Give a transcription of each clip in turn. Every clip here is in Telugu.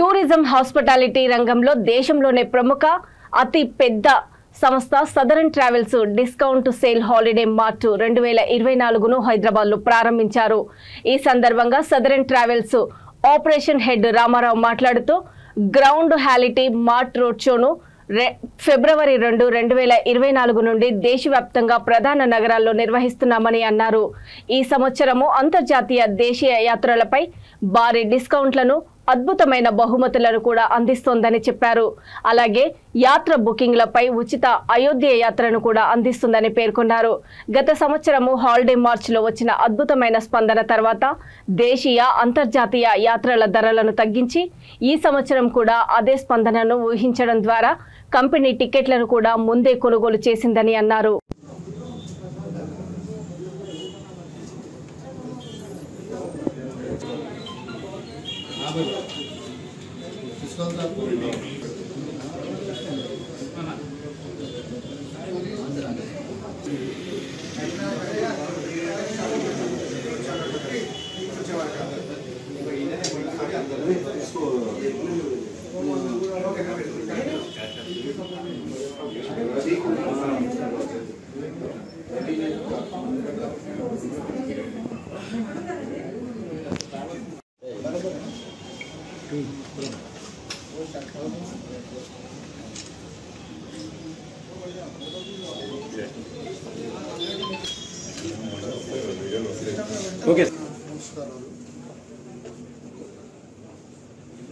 టూరిజం హాస్పిటాలిటీ రంగంలో దేశంలోనే ప్రముఖ అతి పెద్ద సంస్థ Southern Travels discount sale Holiday Mart 2024ను హైదరాబాద్ లో ప్రారంభించారు। ఈ సందర్భంగా Southern Travels operation head Ramarao మాట్లాడుతూ గ్రౌండ్ హాలిటీ మార్ట్ రోడ్ షోను ఫిబ్రవరి 2, 2024 నుండి దేశవ్యాప్తంగా ప్రధాన నగరాల్లో నిర్వహిస్తున్నామని అన్నారు। ఈ సంవత్సరము అంతర్జాతీయ దేశీయ యాత్రలపై భారీ డిస్కౌంట్లను అద్భుతమైన బహుమతులను కూడా అందిస్తోందని చెప్పారు। అలాగే యాత్ర బుకింగ్లపై ఉచిత అయోధ్య యాత్రను కూడా అందిస్తుందని పేర్కొన్నారు। గత సంవత్సరము హాలిడే మార్చ్ లో వచ్చిన అద్భుతమైన స్పందన తర్వాత దేశీయ అంతర్జాతీయ యాత్రల ధరలను తగ్గించి ఈ సంవత్సరం కూడా అదే స్పందనను ఊహించడం ద్వారా కంపెనీ టికెట్లను కూడా ముందే కొనుగోలు చేసిందని అన్నారు।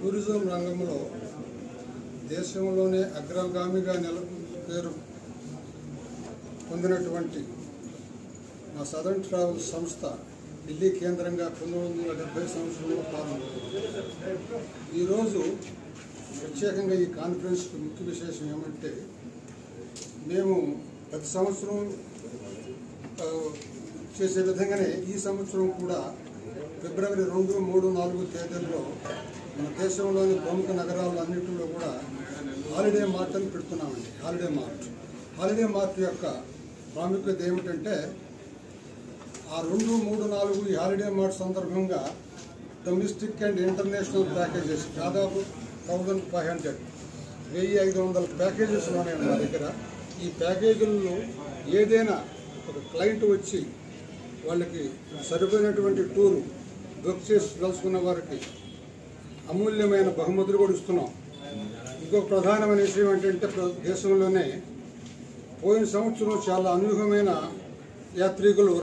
టూరిజం రంగంలో దేశంలోనే అగ్రగామిగా పేరు పొందినటువంటి మా సదరన్ ట్రావెల్స్ సంస్థ ఢిల్లీ కేంద్రంగా 1970 సంవత్సరంలో ప్రారంభమైంది। ఈరోజు ప్రత్యేకంగా ఈ కాన్ఫరెన్స్కి ముఖ్య విశేషం ఏమంటే మేము ప్రతి సంవత్సరం చేసే విధంగానే ఈ సంవత్సరం కూడా ఫిబ్రవరి 2, 3, 4 తేదీల్లో మన దేశంలోని ప్రముఖ నగరాలన్నింటిలో కూడా హాలిడే మార్ట్ అని పెడుతున్నామండి। హాలిడే మార్ట్ యొక్క ప్రాముఖ్యత ఏమిటంటే ఆ 2, 3, 4 ఈ హాలిడే మార్ట్ సందర్భంగా డొమెస్టిక్ అండ్ ఇంటర్నేషనల్ ప్యాకేజెస్ దాదాపు 1500 ప్యాకేజెస్ ఉన్నాయండి మా దగ్గర। ఈ ప్యాకేజీల్లో ఏదైనా ఒక క్లయింట్ వచ్చి వాళ్ళకి సరిపోయినటువంటి టూరు బుక్ చేసి తెలుసుకున్న వారికి అమూల్యమైన బహుమతులు కూడా ఇస్తున్నాం। ఇంకొక ప్రధానమైన విషయం ఏంటంటే దేశంలోనే పోయిన సంవత్సరం చాలా అనూహ్యమైన యాత్రికులు